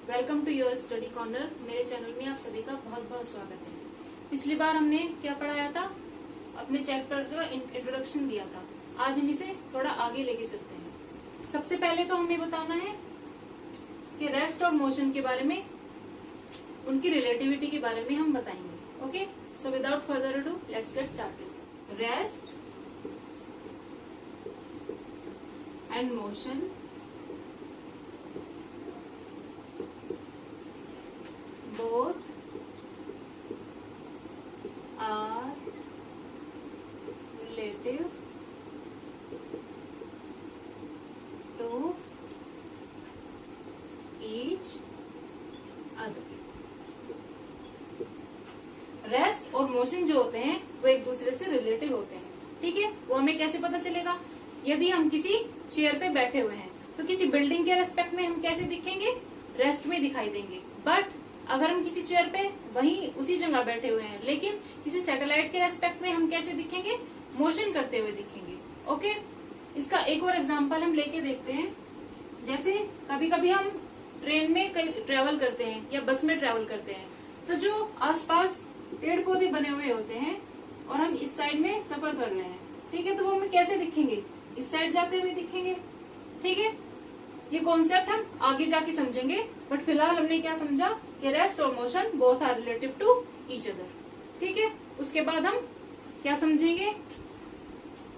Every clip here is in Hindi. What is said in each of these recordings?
Welcome to your study corner. मेरे चैनल में आप सभी का बहुत बहुत स्वागत है। पिछली बार हमने क्या पढ़ाया था, अपने चैप्टर का इंट्रोडक्शन दिया था। आज हम इसे थोड़ा आगे लेके चलते हैं। सबसे पहले तो हमें बताना है कि रेस्ट और मोशन के बारे में, उनकी रिलेटिविटी के बारे में हम बताएंगे। Okay, so without further ado let's get started. Rest and motion both are relative to each other। Rest और मोशन जो होते हैं वो एक दूसरे से रिलेटिव होते हैं। ठीक है, वो हमें कैसे पता चलेगा? यदि हम किसी चेयर पे बैठे हुए हैं तो किसी बिल्डिंग के रेस्पेक्ट में हम कैसे दिखेंगे? रेस्ट में दिखाई देंगे। बट अगर हम किसी चेयर पे वहीं उसी जगह बैठे हुए हैं, लेकिन किसी सैटेलाइट के रेस्पेक्ट में हम कैसे दिखेंगे? मोशन करते हुए दिखेंगे। ओके, इसका एक और एग्जांपल हम लेके देखते हैं। जैसे कभी कभी हम ट्रेन में कहीं ट्रेवल करते हैं या बस में ट्रेवल करते हैं, तो जो आसपास पेड़ पौधे बने हुए होते हैं और हम इस साइड में सफर कर रहे हैं, ठीक है, तो वो हमें कैसे दिखेंगे? इस साइड जाते हुए दिखेंगे। ठीक है, ये कॉन्सेप्ट हम आगे जाके समझेंगे, बट फिलहाल हमने क्या समझा कि रेस्ट और motion both are relative to each other. ठीक है, उसके बाद हम क्या समझेंगे?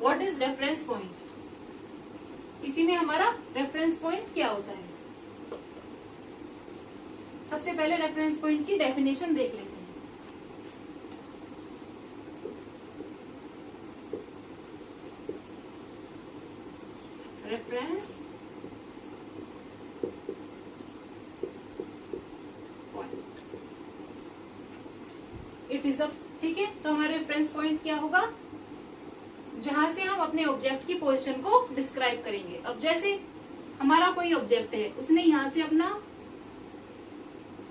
What is reference point. इसी में हमारा रेफरेंस पॉइंट क्या होता है। सबसे पहले रेफरेंस पॉइंट की डेफिनेशन देख लेते हैं। रेफरेंस इट इज अ, ठीक है, तो हमारा रेफरेंस पॉइंट क्या होगा? जहां से हम अपने ऑब्जेक्ट की पोजीशन को डिस्क्राइब करेंगे। अब जैसे हमारा कोई ऑब्जेक्ट है, उसने यहाँ से अपना,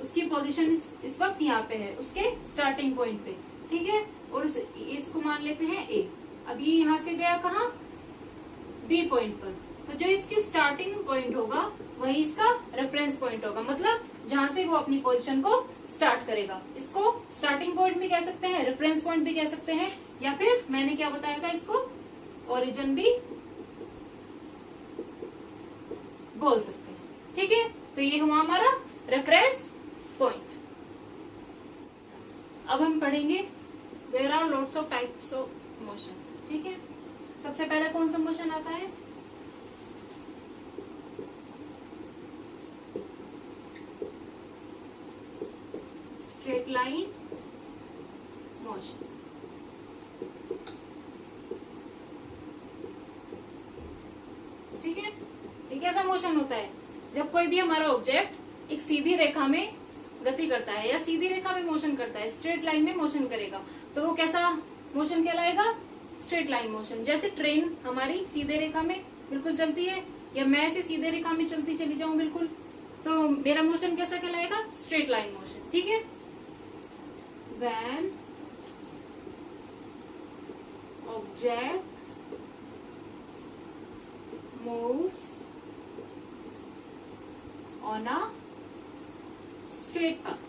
उसकी पोजीशन इस वक्त यहाँ पे है, उसके स्टार्टिंग पॉइंट पे। ठीक है, और इसको मान लेते हैं ए। अब ये यहाँ से गया कहाँ? बी पॉइंट पर। तो जो इसकी स्टार्टिंग पॉइंट होगा वही इसका रेफरेंस पॉइंट होगा, मतलब जहां से वो अपनी पोजीशन को स्टार्ट करेगा। इसको स्टार्टिंग पॉइंट भी कह सकते हैं, रेफरेंस पॉइंट भी कह सकते हैं, या फिर मैंने क्या बताया था, इसको ओरिजिन भी बोल सकते हैं। ठीक है, तो ये हुआ हमारा रेफरेंस पॉइंट। अब हम पढ़ेंगे there are lots of types of motion. ठीक है, सबसे पहले कौन सा मोशन आता है? Straight line motion. ठीक है, ये कैसा मोशन होता है? जब कोई भी हमारा ऑब्जेक्ट एक सीधी रेखा में गति करता है या सीधी रेखा में मोशन करता है, स्ट्रेट लाइन में मोशन करेगा, तो वो कैसा मोशन कहलाएगा? Straight line motion. जैसे ट्रेन हमारी सीधे रेखा में बिल्कुल चलती है, या मैं ऐसे सीधे रेखा में चलती चली जाऊं बिल्कुल, तो मेरा मोशन कैसा कहलाएगा? Straight line motion. ठीक है, when object moves on a straight path।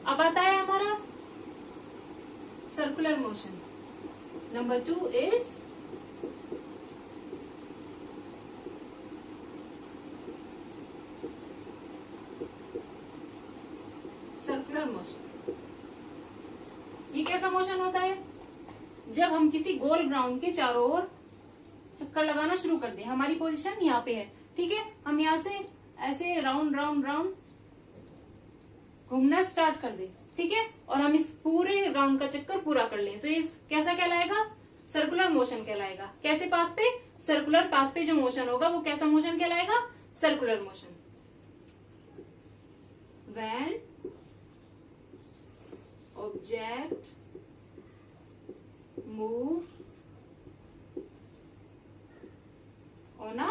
अब आता है हमारा circular motion. Number 2 is circular motion. ये कैसा मोशन होता है? जब हम किसी गोल ग्राउंड के चारों ओर चक्कर लगाना शुरू कर दें। हमारी पोजीशन यहाँ पे है, ठीक है, हम यहाँ से ऐसे राउंड राउंड राउंड घूमना स्टार्ट कर दें, ठीक है, और हम इस पूरे राउंड का चक्कर पूरा कर लें, तो ये कैसा कहलाएगा? सर्कुलर मोशन कहलाएगा। कैसे पाथ पे? सर्कुलर पाथ पे जो मोशन होगा वो कैसा मोशन कहलाएगा? Circular motion. When object move on a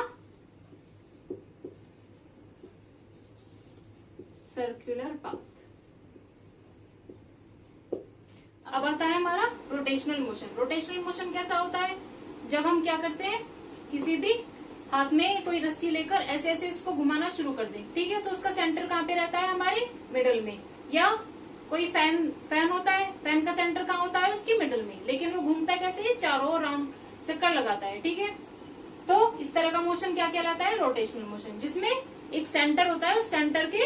circular path। अब आता है हमारा rotation rotational motion. Rotational motion कैसा होता है? जब हम क्या करते हैं, किसी भी हाथ में कोई रस्सी लेकर ऐसे ऐसे इसको घुमाना शुरू कर दें, ठीक है, तो उसका सेंटर कहाँ पे रहता है? हमारे मिडल में। या कोई फैन होता है, फैन का सेंटर कहाँ होता है? उसकी मिडल में, लेकिन वो घूमता है कैसे? चारों राउंड चक्कर लगाता है, ठीक है। तो इस तरह का मोशन क्या कहलाता है? रोटेशनल मोशन, जिसमें एक सेंटर होता है, उस सेंटर के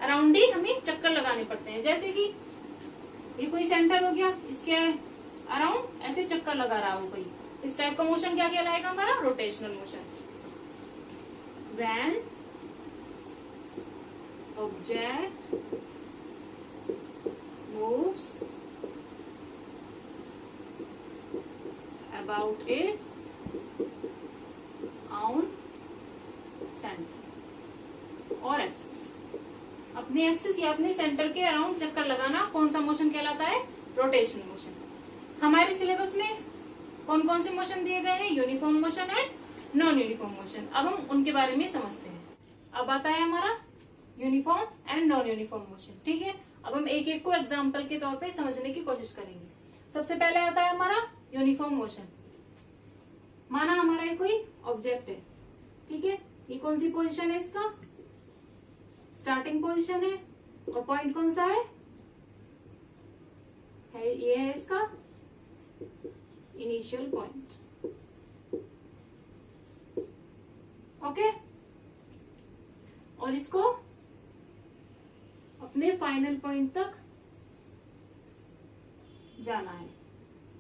अराउंड ही हमें चक्कर लगाने पड़ते हैं। जैसे कि ये कोई सेंटर हो गया, इसके अराउंड ऐसे चक्कर लगा रहा हो कोई, इस टाइप का मोशन क्या कहलाएगा? हमारा rotational motion. When object moves about it on center और एक्सिस। अपने एक्सिस या अपने सेंटर के अराउंड चक्कर लगाना कौन सा मोशन कहलाता है? Rotational motion. हमारे सिलेबस में कौन कौन से मोशन दिए गए हैं? Uniform motion and non uniform motion. अब हम उनके बारे में समझते हैं। अब आता है हमारा uniform and non uniform motion, ठीक है। अब हम एक एक को एग्जाम्पल के तौर पे समझने की कोशिश करेंगे। सबसे पहले आता है हमारा यूनिफॉर्म मोशन। माना हमारा ये कोई ऑब्जेक्ट है, ठीक है, ये कौन सी पोजीशन है? इसका स्टार्टिंग पोजीशन है, और पॉइंट कौन सा है? ये है इसका इनिशियल पॉइंट, ओके। और इसको अपने फाइनल पॉइंट तक जाना है।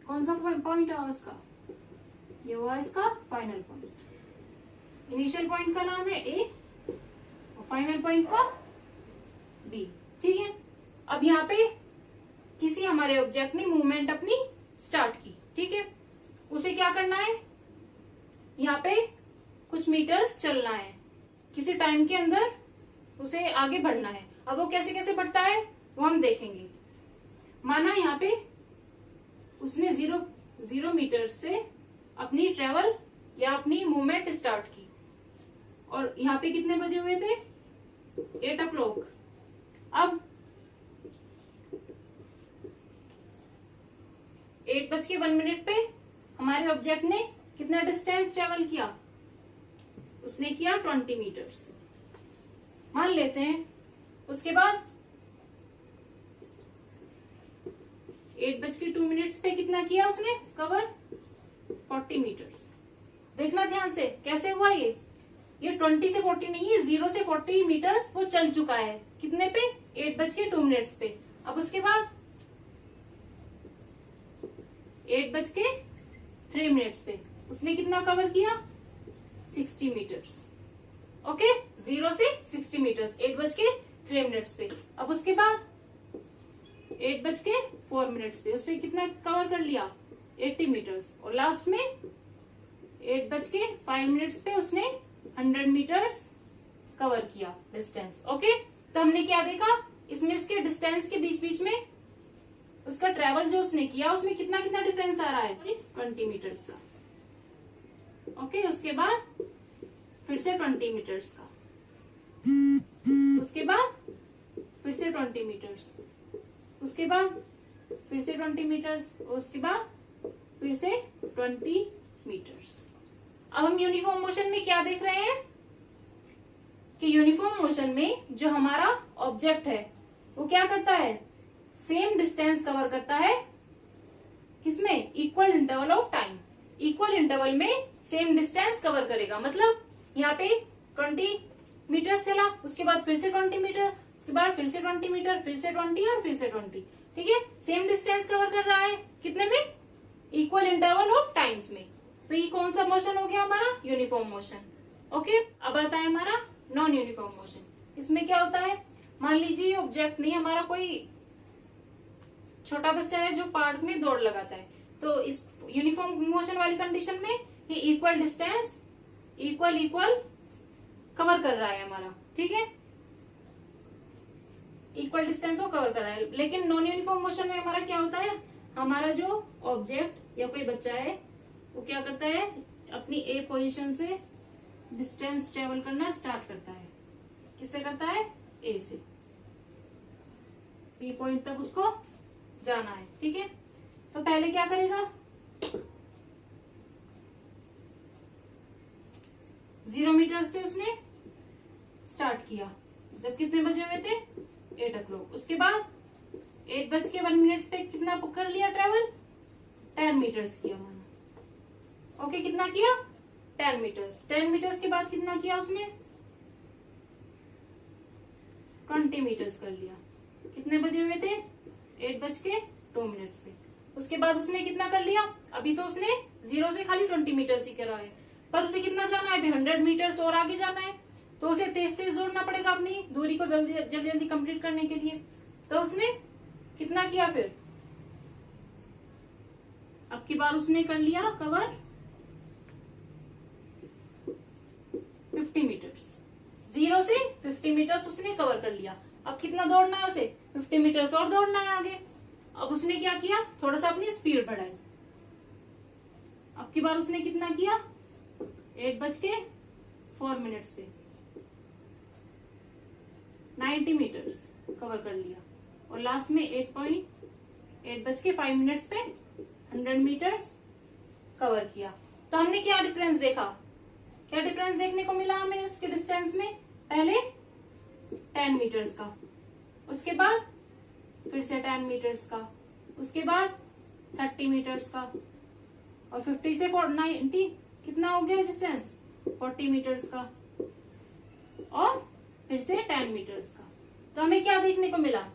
कौन सा पॉइंट है इसका? ये हुआ इसका फाइनल पॉइंट। इनिशियल पॉइंट का नाम है ए और फाइनल पॉइंट का बी, ठीक है। अब यहाँ पे किसी हमारे ऑब्जेक्ट ने मूवमेंट अपनी स्टार्ट की, ठीक है। उसे क्या करना है? यहाँ पे कुछ मीटर्स चलना है, किसी टाइम के अंदर उसे आगे बढ़ना है। अब वो कैसे कैसे बढ़ता है वो हम देखेंगे। माना यहाँ पे उसने 0 मीटर से अपनी ट्रेवल या अपनी मूवमेंट स्टार्ट की, और यहाँ पे कितने बजे हुए थे? 8 o'clock। अब 8:01 पे हमारे ऑब्जेक्ट ने कितना डिस्टेंस ट्रेवल किया? उसने किया 20 मीटर्स मान लेते हैं। उसके बाद 8:02 पे कितना किया उसने कवर? 40 मीटर्स। देखना ध्यान से कैसे हुआ ये 20 से 40 नहीं है, 0 से 40 मीटर्स वो चल चुका है। कितने पे? 8:02 पे। अब उसके बाद 8:03 पे उसने कितना कवर किया? 60 मीटर्स, ओके। 0 से 60 मीटर्स 8:03 पे। अब उसके बाद 8:04 पे उसने कितना कवर कर लिया? 80 मीटर्स। और लास्ट में 8:05 पे उसने 100 मीटर्स कवर किया डिस्टेंस, ओके। तो हमने क्या देखा? इसमें उसके डिस्टेंस के बीच बीच में उसका ट्रेवल जो उसने किया उसमें कितना कितना डिफरेंस आ रहा है? 20 मीटर्स का, ओके। उसके बाद फिर से 20 मीटर्स का, उसके बाद फिर से 20 मीटर्स, उसके बाद फिर से 20 मीटर्स, उसके बाद फिर से 20 मीटर्स। अब हम यूनिफॉर्म मोशन में क्या देख रहे हैं कि यूनिफॉर्म मोशन में जो हमारा ऑब्जेक्ट है वो क्या करता है? सेम डिस्टेंस कवर करता है। किसमें? Equal interval of time. Equal interval में सेम डिस्टेंस कवर करेगा। मतलब यहाँ पे 20 मीटर चला, उसके बाद फिर से 20 मीटर, उसके बाद फिर से 20 मीटर, फिर से 20 और फिर से 20, ठीक है। सेम डिस्टेंस कवर कर रहा है कितने में? इक्वल इंटरवल ऑफ टाइम्स में। तो ये कौन सा मोशन हो गया हमारा? Uniform motion, okay. अब आता है हमारा नॉन यूनिफॉर्म मोशन। इसमें क्या होता है? मान लीजिए ऑब्जेक्ट नहीं, हमारा कोई छोटा बच्चा है जो पार्क में दौड़ लगाता है, तो इस यूनिफॉर्म मोशन वाली कंडीशन में ये इक्वल डिस्टेंस इक्वल कवर कर रहा है हमारा, ठीक है। इक्वल डिस्टेंस को कवर कर रहा है। लेकिन नॉन यूनिफॉर्म मोशन में हमारा क्या होता है? हमारा जो ऑब्जेक्ट या कोई बच्चा है वो क्या करता है? अपनी ए पोजीशन से डिस्टेंस ट्रेवल करना स्टार्ट करता है। किससे करता है? ए से। बी पॉइंट तक उसको जाना है, ठीक है। तो पहले क्या करेगा, 0 मीटर से उसने स्टार्ट किया जब कितने बजे हुए थे, 8 o'clock। उसके बाद 8:01 पे कितना कर लिया ट्रेवल, 10 मीटर्स किया माना। ओके, कितना किया, 10 मीटर्स। 10 मीटर्स के बाद कितना किया उसने, 20 मीटर्स कर लिया। कितने बजे हुए थे, 8:02 पे। उसके बाद उसने कितना कर लिया, अभी तो उसने 0 से खाली 20 मीटर्स ही करा है, पर उसे कितना जाना है, अभी 100 मीटर्स और आगे जाना है, तो उसे तेज तेज दौड़ना पड़ेगा अपनी दूरी को जल्दी जल्दी जल्दी कंप्लीट करने के लिए। तो उसने कितना किया फिर, अब की बार उसने कर लिया कवर 50 मीटर्स। 0 से 50 मीटर्स उसने कवर कर लिया। अब कितना दौड़ना है उसे, 50 मीटर्स और दौड़ना है आगे। अब उसने क्या किया, थोड़ा सा अपनी स्पीड बढ़ाई। अब की बार उसने कितना किया, 8:04 पे 90 मीटर्स कवर कर लिया। और लास्ट में 8:05 पे 100 मीटर्स कवर किया। तो हमने क्या डिफरेंस देखा, क्या डिफरेंस देखने को मिला हमें उसके डिस्टेंस में, पहले 10 मीटर्स का, उसके बाद फिर से 10 मीटर्स का, उसके बाद 30 मीटर्स का, और 50 से 90 कितना हो गया डिस्टेंस, 40 मीटर्स का, और फिर से 10 मीटर्स का। तो हमें क्या देखने को मिला,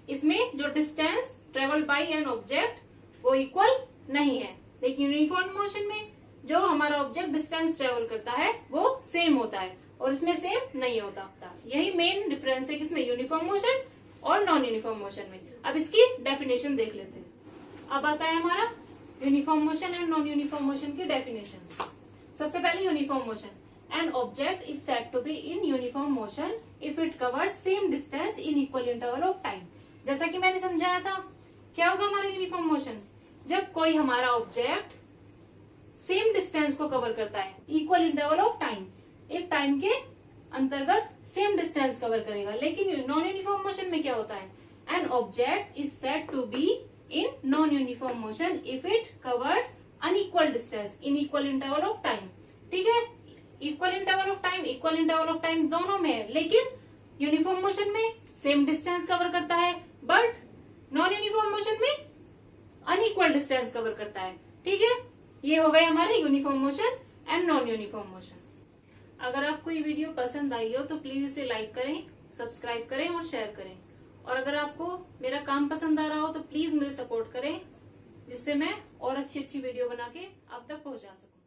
इसमें जो distance travel by an object वो इक्वल नहीं है, लेकिन यूनिफॉर्म मोशन में जो हमारा ऑब्जेक्ट डिस्टेंस ट्रेवल करता है वो सेम होता है, और इसमें सेम नहीं होता। यही मेन डिफरेंस है किसमें, यूनिफॉर्म मोशन और नॉन यूनिफॉर्म मोशन में। अब इसकी डेफिनेशन देख लेते हैं। अब आता है हमारा uniform motion and non uniform motion की डेफिनेशंस। सबसे पहले uniform motion, an object is said to be in uniform motion if it covers same distance in equal interval of time. जैसा कि मैंने समझाया था, क्या होगा हमारा यूनिफॉर्म मोशन, जब कोई हमारा ऑब्जेक्ट सेम डिस्टेंस को कवर करता है इक्वल इंटरवल ऑफ टाइम, एक टाइम के अंतर्गत सेम डिस्टेंस कवर करेगा। लेकिन नॉन यूनिफॉर्म मोशन में क्या होता है, an object is said to be in non uniform motion if it covers unequal distance in equal interval of time. ठीक है, इक्वल इंटरवल ऑफ टाइम दोनों में है, लेकिन यूनिफॉर्म मोशन में सेम डिस्टेंस कवर करता है, बट नॉन यूनिफॉर्म मोशन में अनइक्वल डिस्टेंस कवर करता है। ठीक है, ये हो गए हमारे uniform motion and non uniform motion. अगर आपको ये वीडियो पसंद आई हो तो प्लीज इसे लाइक करें, सब्सक्राइब करें और शेयर करें। और अगर आपको मेरा काम पसंद आ रहा हो तो प्लीज मुझे सपोर्ट करें, जिससे मैं और अच्छी अच्छी वीडियो बना के आप तक पहुंचा सकूं।